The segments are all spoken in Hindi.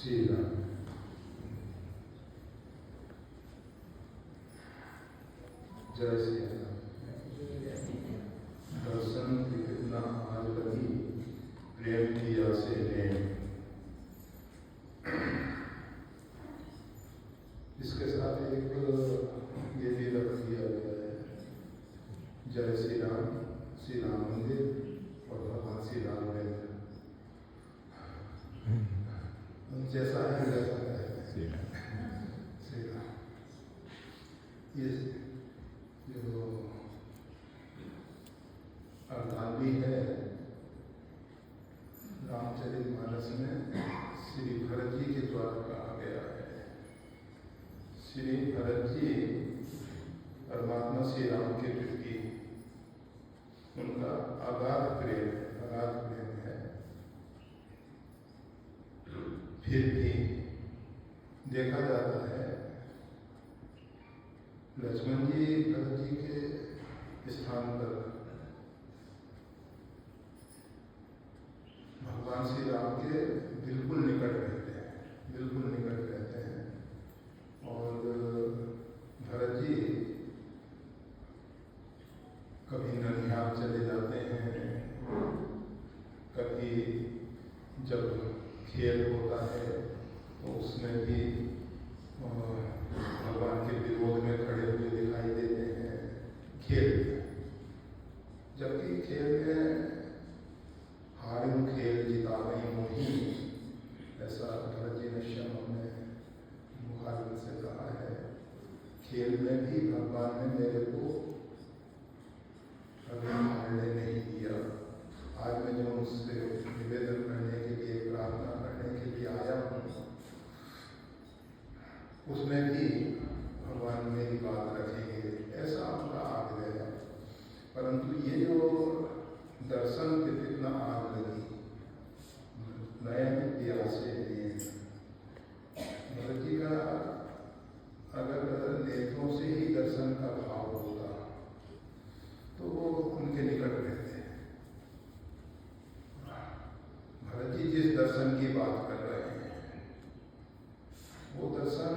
श्री राम। जय श्री राम। दर्शन कितना आज लगी प्रेम किया से प्रेम। इसके साथ एक ये भी रख दिया गया है, जय श्री राम, श्री राम मंदिर और भगवान श्री राम मंदिर जैसा है वैसा है। श्री राम। ये जो अवतार भी है रामचरितमानस में श्री भरत जी के द्वारा कहा गया है। श्री भरत जी परमात्मा श्री राम के प्रति उनका अगाध प्रेम है। फिर भी देखा जाता है लक्ष्मण जी भरत जी के स्थान पर भगवान श्री राम के बिल्कुल निकट रहते हैं, और भरत जी कभी ननिहाल चले जाते हैं, कभी जब खेल होता है तो उसमें भी भगवान के विरोध में खड़े हुए दिखाई देते हैं खेल में। जबकि खेल में हारूं खेल जीता गई मोही, ऐसा भरत जी ने श्याम में मुखारबिन से कहा है। खेल में भी भगवान ने मेरे को कभी हारने नहीं दिया। आज मैं जो उससे निवेदन करने के लिए, प्रार्थना करने के लिए आया हूँ, उसमें भी भगवान मेरी बात रखेंगे, ऐसा उनका आग्रह है। परंतु ये जो दर्शन पे कितना आग लगी, नयन प्यासे भरत जी का अगर नेत्रों से ही दर्शन का भाव होता तो वो उनके निकट रहते हैं। भरत जी जिस दर्शन की बात कर रहे हैं वो दर्शन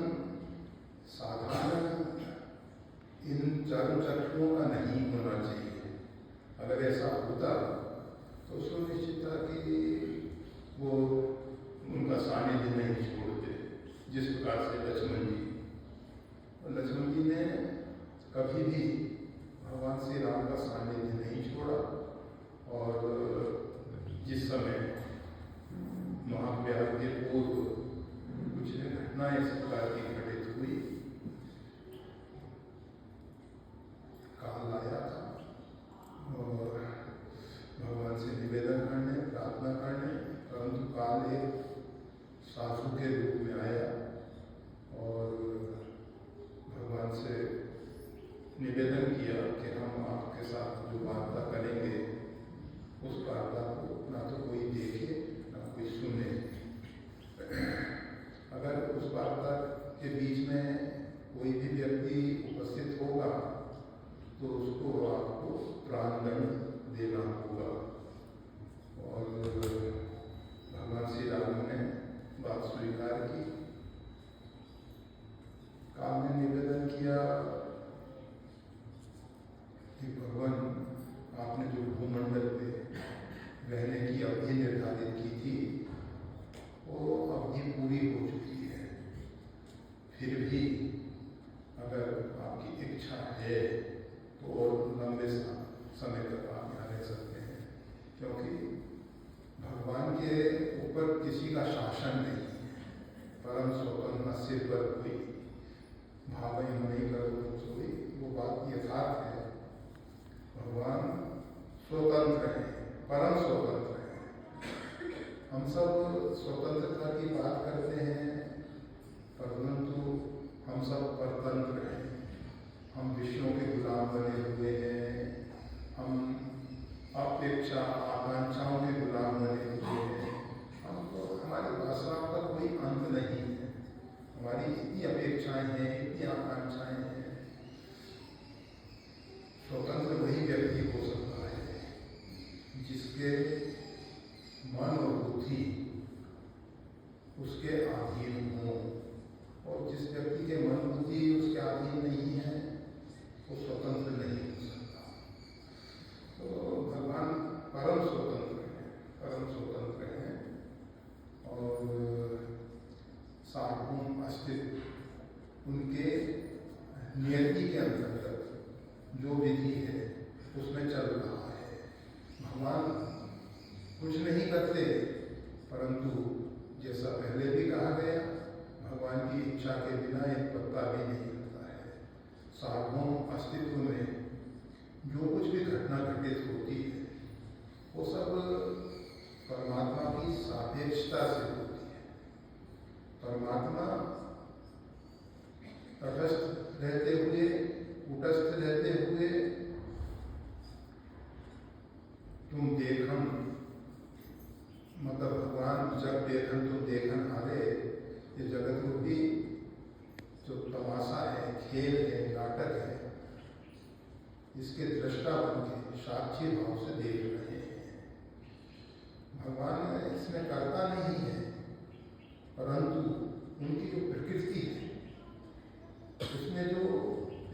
साधारण इन चारों चक्रों का नहीं होना चाहिए। अगर ऐसा होता तो सुनिश्चित था कि वो उनका सानिध्य नहीं छोड़ते, जिस प्रकार से लक्ष्मण जी ने कभी भी भगवान श्री राम का सानिध्य नहीं छोड़ा। और जिस समय महाप्रयाग के पूर्व कुछ घटनाएं इस प्रकार की घटित हुई, काल आया था और भगवान से निवेदन करने, प्रार्थना करने, परंतु काल एक साधु के रूप में आया और भगवान से निवेदन किया कि हम आपके साथ जो वार्ता करेंगे उस वार्ता को ना तो कोई देखे ना कोई सुने। अगर उस वार्ता के बीच में कोई भी व्यक्ति उपस्थित होगा तो उसको आपको प्राणदंड देना होगा। और भगवान श्री राम ने बात स्वीकार की। काल ने निवेदन किया कि भगवान, आपने जो भूमंडल पे रहने की अवधि निर्धारित की थी वो अवधि पूरी हो चुकी है। फिर भी अगर आपकी इच्छा है तो और लंबे समय तक आप यहाँ रह सकते हैं, क्योंकि भगवान के ऊपर किसी का शासन नहीं है। परम स्वतंत्र सिर पर कोई भावई नहीं करो कोई, वो बात यथार्थ है। भगवान स्वतंत्र है, परम स्वतंत्र है। हम सब स्वतंत्रता की बात करते हैं, परंतु हम सब परतंत्र हैं। हम विषयों के गुलाम बने हुए हैं, हम अपेक्षा आकांक्षाओं के गुलाम बने हुए हैं। हमको हमारी वासनाओं का कोई अंत नहीं है। हमारी इतनी अपेक्षाएं हैं, इतनी आकांक्षाएं हैं। स्वतंत्र वही व्यक्ति हो सकता है जिसके मन और बुद्धि उसके अधीन हों, और जिस व्यक्ति के मन बुद्धि उसके अधीन नहीं है वो स्वतंत्र नहीं हो सकता। तो भगवान परम स्वतंत्र हैं, परम स्वतंत्र हैं, और सार्वभौम अस्तित्व उनके नियति के अंतर्गत जो विधि है उसमें चल रहा है। भगवान कुछ नहीं करते, परंतु जैसा पहले भी कहा गया, भगवान की इच्छा के बिना एक पत्ता भी नहीं हिलता है। सार्वभौम अस्तित्व में जो कुछ भी घटना घटित होती है वो सब परमात्मा की सापेक्षता से होती है। परमात्मा तटस्थ रहते हुए, कूटस्थ रहते हुए, तुम देखन, मतलब भगवान जब देखन तुम देखन हारे, ये जगत रूपी जो तमाशा है, खेल है, नाटक है, इसके दृष्टा बन के साक्षी भाव से देख रहे हैं। भगवान इसमें करता नहीं है, परंतु उनकी जो प्रकृति है उसमें जो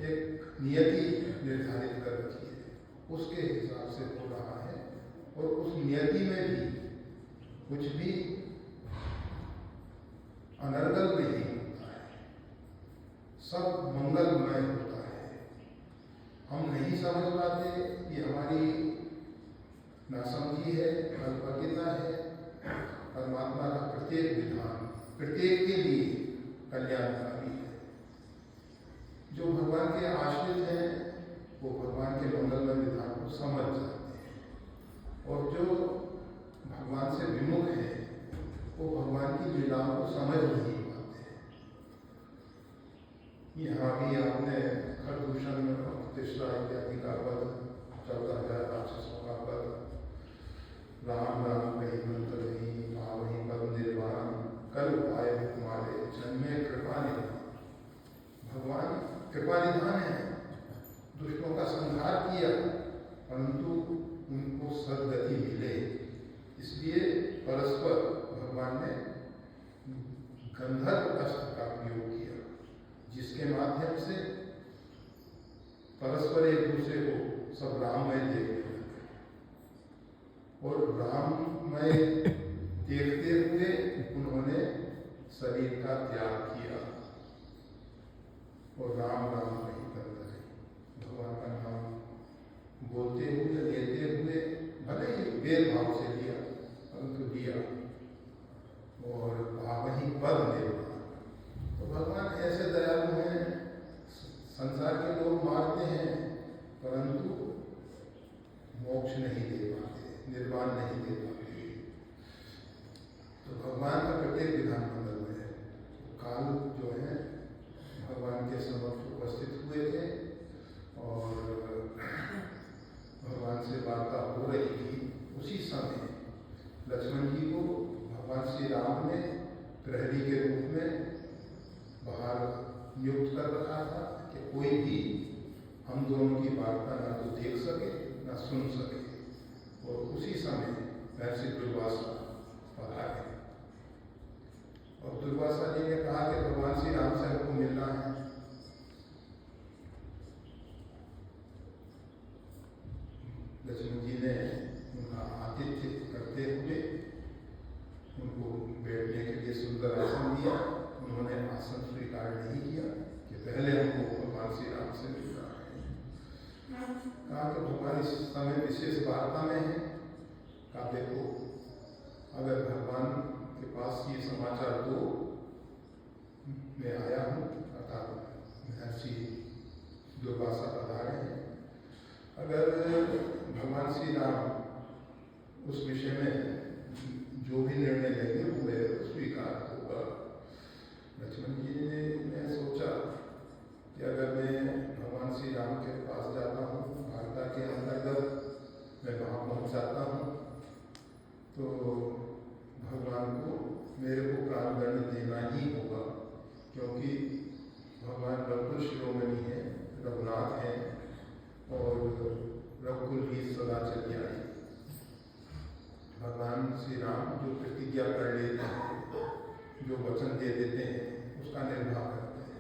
एक नियति निर्धारित कर रखी है उसके हिसाब से हो रहा है, और उस नियति में भी कुछ भी अनर्गल नहीं होता है, सब मंगलमय होता है। हम नहीं समझ पाते, ये हमारी नासमझी है, अल्पज्ञता है। परमात्मा का प्रत्येक विधान प्रत्येक के लिए कल्याणकारी है। जो भगवान के आश्रित हैं वो भगवान के मंगलमय विधान को समझ जाते हैं, और जो भगवान से विमुख है वो भगवान की लीलाओं को समझ नहीं पाते हैं। यहाँ भी आपने खरदूषण तीसरा इत्यादि का पद चलता है, राक्षसों का पद, राम राम कही मंत्र नहीं पावही पद निर्वाण कल उपाय तुम्हारे जन्मे कृपा निधान। भगवान कृपा निधान है, दुष्टों का संहार किया परंतु उनको सदगति मिले, इसलिए परस्पर भगवान ने गंधर्व अस्त्र का प्रयोग किया, जिसके माध्यम से परस्पर एक दूसरे को सब राममय देखने लगे, और राममय देखते हुए उन्होंने शरीर का त्याग किया, और राम राम नहीं करते रहे। भगवान का नाम बोलते हुए, लेते हुए, भले ही वेद भाव से लिया परंतु लिया, और वही पद निर्वाण। तो भगवान ऐसे दयालु हैं, संसार के लोग मारते हैं परंतु मोक्ष नहीं दे पाते, निर्वाण नहीं दे पाते। तो भगवान का प्रत्येक विधान मंगलमय है। काल जो है भगवान के समक्ष उपस्थित हुए थे, और भगवान से वार्ता हो रही थी। उसी समय लक्ष्मण जी को भगवान श्री राम ने प्रहरी के रूप में बाहर नियुक्त कर रखा था कि कोई भी हम दोनों की वार्ता ना तो देख सके ना सुन सके। और उसी समय महर्षि दुर्वासा पधारे, और दुर्वासा जी ने कहा कि भगवान श्री राम से हमको मिलना है। लक्ष्मण जी ने उनका आतिथ्य करते हुए उनको बैठने के लिए सुंदर आसन दिया। उन्होंने आसन स्वीकार नहीं किया कि पहले हमको भगवान श्री राम से मिलना है। कहा कि भगवान इस समय विशेष वार्ता में है। कहा देखो, अगर भगवान के पास ये समाचार दो, मैं आया हूँ, अर्थात महर्षि दुर्वासा पधारे हैं। अगर भगवान श्री राम उस विषय में जो भी निर्णय लेंगे वो मेरे स्वीकार होगा। लक्ष्मण जी ने सोचा कि अगर मैं भगवान श्री राम के पास जाता हूँ, वार्ता के अंतर्गत मैं वहाँ पहुँच जाता हूँ, तो भगवान को मेरे को प्राणदंड देना ही होगा, क्योंकि भगवान रघुकुल शिरोमणि है, रघुनाथ हैं, और रघुकुल ही सदा चली आई। भगवान श्री राम जो प्रतिज्ञा कर लेते हैं, वचन दे देते हैं उसका निर्वाह करते हैं।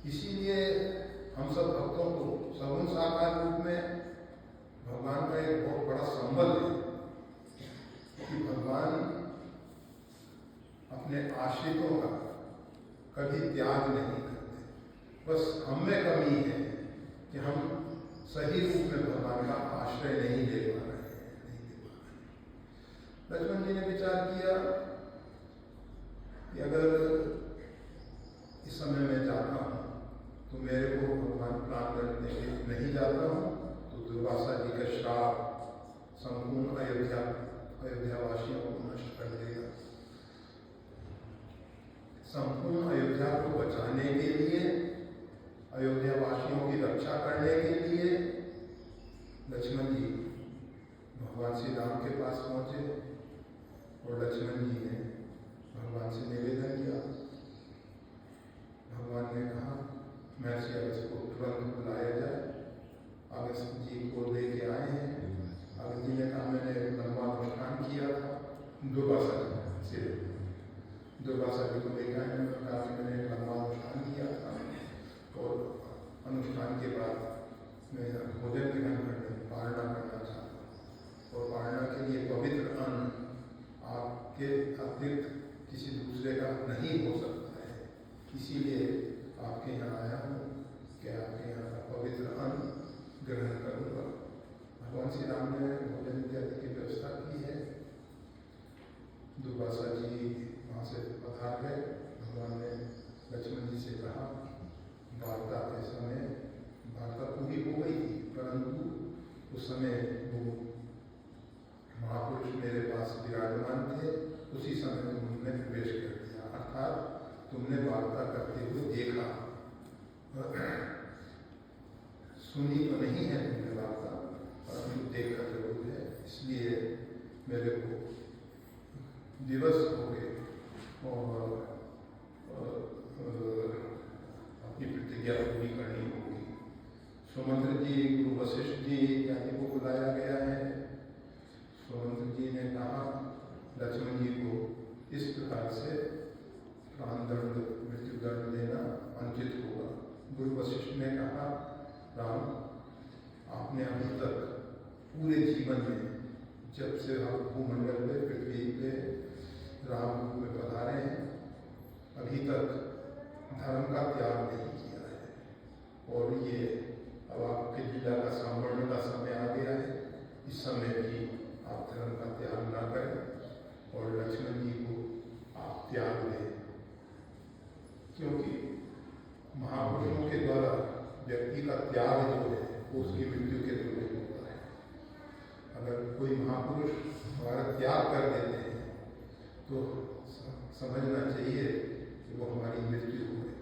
इसीलिए हम सब भक्तों को सगुण साकार रूप में भगवान का एक बहुत बड़ा संबल है कि भगवान अपने आश्रितों का कभी त्याग नहीं करते। बस हम में कमी है कि हम सही रूप में भगवान का आश्रय नहीं ले पा रहे हैं। लक्ष्मण जी ने विचार किया कि अगर इस समय मैं जाता हूँ तो मेरे को भगवान प्राण दंड देंगे, नहीं जाता हूँ तो दुर्वासा जी का श्राप संपूर्ण अयोध्यावासियों को नष्ट कर देगा। संपूर्ण अयोध्या को बचाने के लिए, अयोध्यावासियों की रक्षा करने के लिए लक्ष्मण जी भगवान श्री राम के पास पहुंचे और लक्ष्मण जी ने भगवान से निवेदन किया। भगवान ने कहा महर्षि अगस्त को तुरंत बुलाया जाए। अगस्त जी को लेके आए हैं। अगस्त जी ने कहा मैंने लंबा अनुष्ठान किया था। दुर्वासा जी को लेकर आए। उन्होंने कहा कि मैंने लंबा अनुष्ठान किया था और अनुष्ठान के बाद मैं भोजन ग्रहण करने पारणा करना चाहता हूँ और पारणा के लिए पवित्र अन्न आपके अतिरिक्त किसी दूसरे का नहीं हो सकता है, इसीलिए आपके यहाँ आया हूँ कि आपके यहाँ का पवित्र अन्न ग्रहण करूँगा। भगवान श्री राम ने भोजन इत्यादि की व्यवस्था की है। दुर्वासा जी वहाँ से पधार गए। भगवान ने लक्ष्मण जी से कहा वार्ता के समय वार्ता पूरी हो गई थी, परंतु उस समय वो महापुरुष मेरे पास विराजमान थे, उसी समय तुमने प्रवेश कर दिया, अर्थात तुमने वार्ता करते हुए देखा। सुनी तो नहीं है तुमने वार्ता, परंतु देखा जरूर है। इसलिए मेरे को दिवस हो गए और अपनी प्रतिज्ञा पूरी करनी होगी। सुमंत्र जी, गुरु वशिष्ठ जी इत्यादि को बुलाया गया है। सुमंत्र जी ने कहा लक्ष्मण जी को इस प्रकार से प्राण दंड, मृत्यु दंड देना अनुचित होगा। गुरु वशिष्ठ ने कहा राम, आपने अभी तक पूरे जीवन में जब से आप भूमंडल पे, पृथ्वी पे राम रूप में पधारे हैं, अभी तक धर्म का त्याग नहीं किया है और ये अब आपके लीला का संवरण का समय आ गया है। इस समय भी आप धर्म का त्याग ना करें और लक्ष्मण जी को आप त्याग दें, क्योंकि महापुरुषों के द्वारा व्यक्ति का त्याग जो है वो उसकी मृत्यु के तुल्य होता है। अगर कोई महापुरुष हमारा त्याग कर देते हैं तो समझना चाहिए कि वो हमारी मृत्यु हो गई।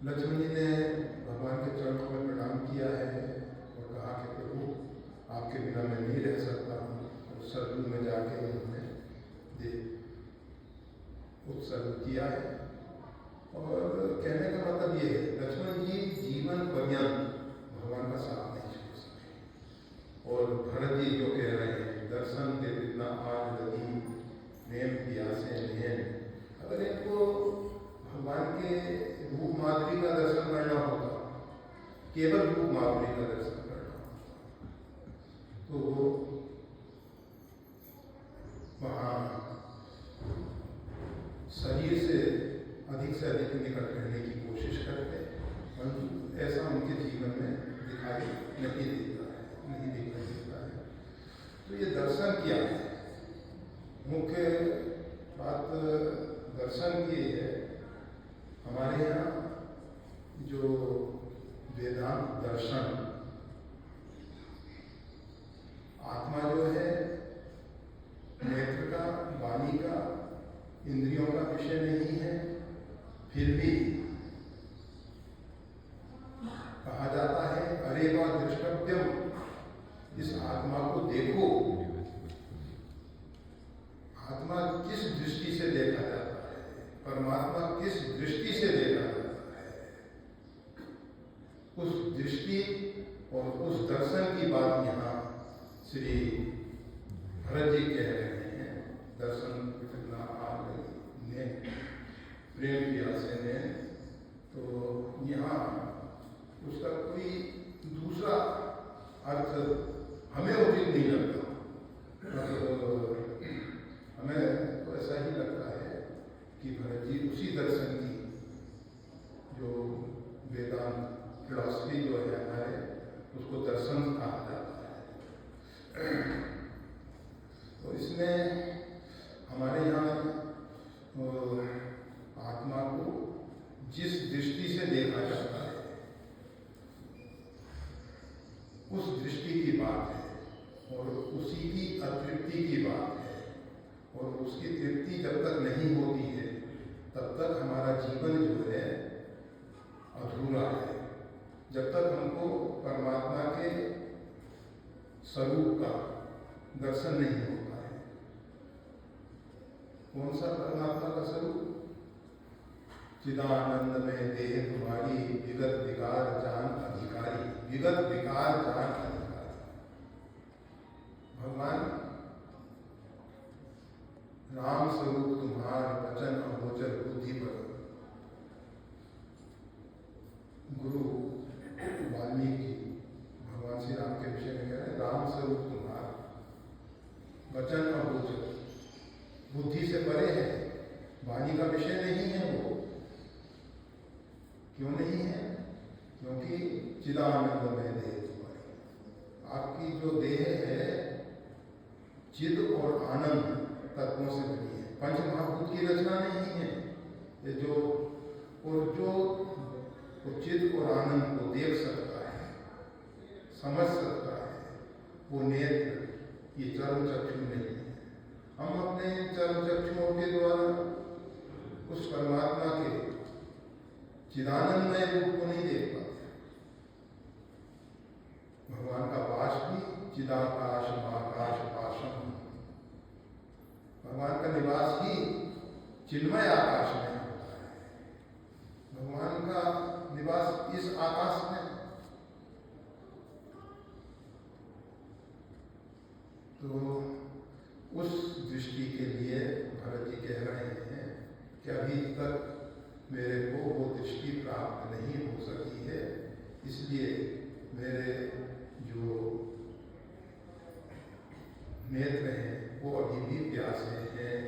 लक्ष्मण जी ने भगवान के चरणों में प्रणाम किया है और कहा कि प्रभु आपके बिना मैं नहीं रह सकता हूँ। और सरयू में जाके उन्होंने उत्सर्ग किया है। और कहने का मतलब ये है लक्ष्मण जी जीवन पर्यंत भगवान का साथ नहीं छोड़ सके। और भरत जी जो कह रहे हैं दर्शन के बिना आज लगी प्रेम प्यासे नयन, अगर इनको भगवान के रूप माधुरी का दर्शन करना होता, केवल रूप माधुरी का दर्शन करना होता, तो वहाँ शरीर से अधिक निकट रहने की कोशिश करते हैं, परंतु ऐसा उनके जीवन में दिखाई नहीं देता है, नहीं दिखाई देता है। तो ये दर्शन क्या है? मुख्य बात दर्शन की है। हमारे यहाँ जो वेदांत दर्शन, आत्मा जो है नेत्र का, वाणी का, इंद्रियों का विषय नहीं है, फिर भी कहा जाता है अरे वह दृष्टव्यम, इस आत्मा को देखो। आत्मा किस दृष्टि से देखा जाता है, परमात्मा किस दृष्टि से देखा जाता है, उस दृष्टि और उस दर्शन की बात यहाँ श्री भरत जी कह रहे हैं। दर्शन प्रेम प्यासे ने, तो यहाँ उसका कोई दूसरा अर्थ हमें उचित नहीं लगता। हमें तो ऐसा ही लगता है कि भरत जी उसी दर्शन की जो वेदांत फिलॉसफी जो है हमारे, उसको दर्शन कहा जाता है। तो इसमें हमारे यहाँ आत्मा को जिस दृष्टि से देखा जाता है उस दृष्टि की बात है और उसी की अतृप्ति की बात है। और उसकी तृप्ति जब तक नहीं होती है तब तक हमारा जीवन जो है अधूरा है। जब तक हमको परमात्मा के स्वरूप का दर्शन नहीं होता है। कौन सा परमात्मा का स्वरूप? चिदानंद में देह तुम्हारी, विगत विकार जान अधिकारी, विगत विकार जान अधिकारी। भगवान राम स्वरूप तुम्हार, वचन अगोचर बुद्धि पर। गुरु वाल्मीकि भगवान श्री राम के विषय में कह रहे हैं, राम स्वरूप तुम्हार, वचन अगोचर, बुद्धि से परे है, वाणी का विषय नहीं है वो। क्यों नहीं है? क्योंकि चिदानंद में देह तुम्हारी, आपकी जो देह है चिद और आनंद तत्वों से बनी है। पंच महाभूत की रचना नहीं है ये जो, और जो चिद और आनंद को देख सकता है, समझ सकता है, वो नेत्र, ये चर्म चक्षु नहीं है। हम अपने चर्म चक्षुओं के द्वारा उस परमात्मा के चिदानंदमय रूप को नहीं देख पाते। भगवान का वास भी चिदाकाश महाकाश पाशम, भगवान का निवास ही चिन्मय आकाश में होता है। भगवान का निवास इस आकाश में। तो उस दृष्टि के लिए भरत जी कह रहे हैं कि अभी तक मेरे को वो दृष्टि प्राप्त नहीं हो सकी है, इसलिए मेरे जो नेत्र हैं वो अभी भी प्यासे हैं।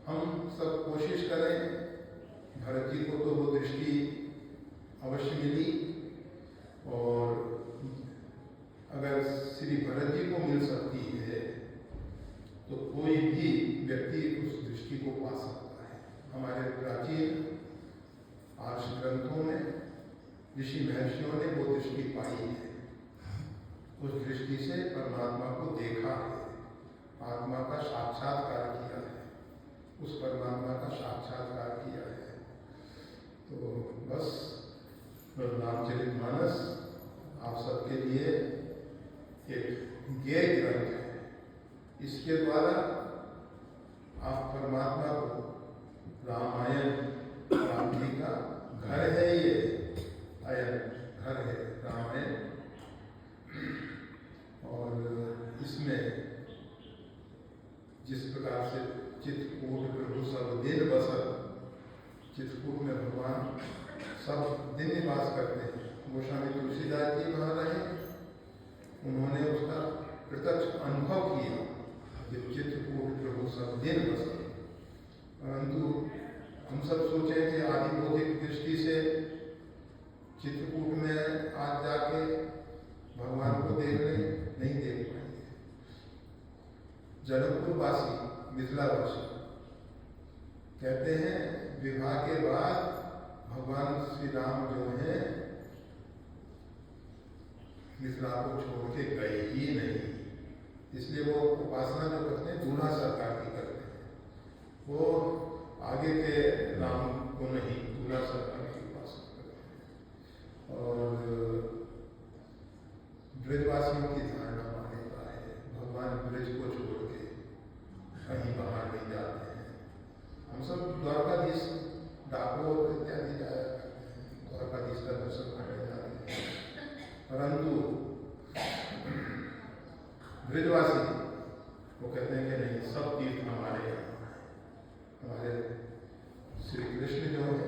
हम सब कोशिश करें, भरत जी को तो वो दृष्टि अवश्य मिली, और अगर श्री भरत जी को मिल सकती है तो कोई भी व्यक्ति उस दृष्टि को पा सकता है। हमारे प्राचीन आर्ष ग्रंथों में ऋषि महर्षियों ने वो दृष्टि पाई है, उस दृष्टि से परमात्मा को देखा है, आत्मा का साक्षात्कार किया है, उस परमात्मा का साक्षात्कार किया है। तो बस रामचरितमानस आप सबके लिए एक गेय ग्रंथ है। इसके द्वारा आप परमात्मा को, रामायण राम जी का घर है, ये अयन घर है रामायण, और इसमें जिस प्रकार से चित्रकूट प्रभु सब दिन बसत, चित्रकूट में भगवान सब दिन निवास करते हैं। गोस्वामी तुलसीदास जी वहाँ रहे, उन्होंने उसका प्रत्यक्ष अनुभव किया कि चित्रकूट प्रभु सब दिन बसत। परंतु हम सब सोचें कि आदि भौतिक दृष्टि से चित्रकूट में आज जाके भगवान को देख लें, नहीं देख पाएंगे। जनकपुर वासी, मिथिलावासी कहते हैं विवाह के बाद भगवान श्री राम जो है मिथिला को छोड़ के गए ही नहीं, इसलिए वो उपासना जो करते हैं दूल्हा सरकार की करते हैं, वो आगे के राम को नहीं, दूल्हा सरकार की उपासना करते हैं। और ब्रजवासियों की धारणा मान्यता है भगवान ब्रज को छोड़ के कहीं बाहर नहीं जाते हैं। हम सब द्वारकाधीश, डाकोर इत्यादि जाया करते हैं, द्वारकाधीश का दर्शन करने जाते हैं, परंतु ब्रजवासी वो कहते हैं कि नहीं, सब तीर्थ हमारे यहाँ, हमारे श्री कृष्ण जो है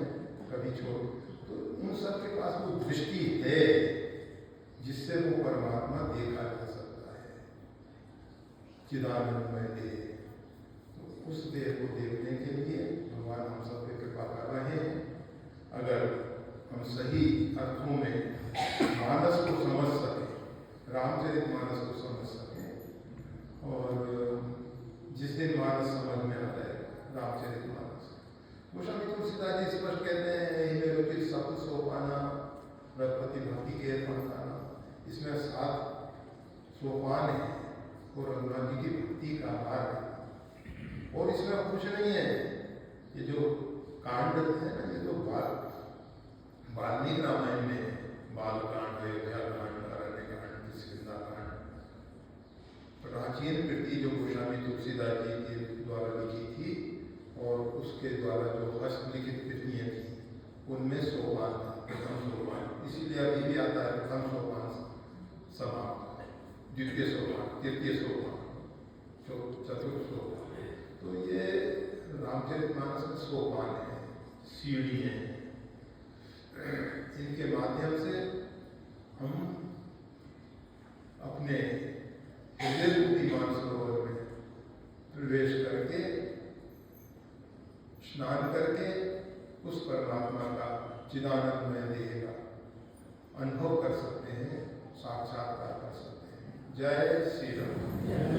कभी छोड़, तो उन सब के पास वो दृष्टि है जिससे वो परमात्मा देखा जा सकता है, चिदानंदमय देह। तो उस देह को देखने के लिए भगवान हम सब पे कृपा कर रहे हैं। अगर हम सही अर्थों में मानस को समझ सकें, रामचरित मानस को समझ सकें, और जिस दिन मानस समझ में आ जाए रामचरित मानस, गोस्वामी तुलसीदास जी स्पष्ट कहते हैं, इनमें रुचि सप्त सोपाना रघुपति भक्ति के पंथाना, इसमें 7 सोपान है और रघुनाथ जी की भक्ति का मार्ग है। और इसमें कुछ नहीं है, ये जो कांड है ना, ये तो वाल्मीकि रामायण में बाल कांड, अयोध्या कांड, अरण्य कांड, किष्किंधा कांड, प्राचीन कृति जो गोस्वामी तुलसीदास जी के द्वारा लिखी थी और उसके द्वारा जो हस्तलिखित कृतियाँ थी, उनमें सोपान था, प्रथम सोपान, इसीलिए अभी भी आता है प्रथम सोपान समाप्त, द्वितीय सोपान, तृतीय सोपान, चतुर्थ सोपान। तो ये रामचरितमानस में सोपान है, सीढ़ी है, इनके माध्यम से हम अपने हृदय रूपी मानसरोवर में प्रवेश करके, स्नान करके उस परमात्मा का चिदानंदमय देह का अनुभव कर सकते हैं, साक्षात्कार कर सकते हैं। जय श्री राम।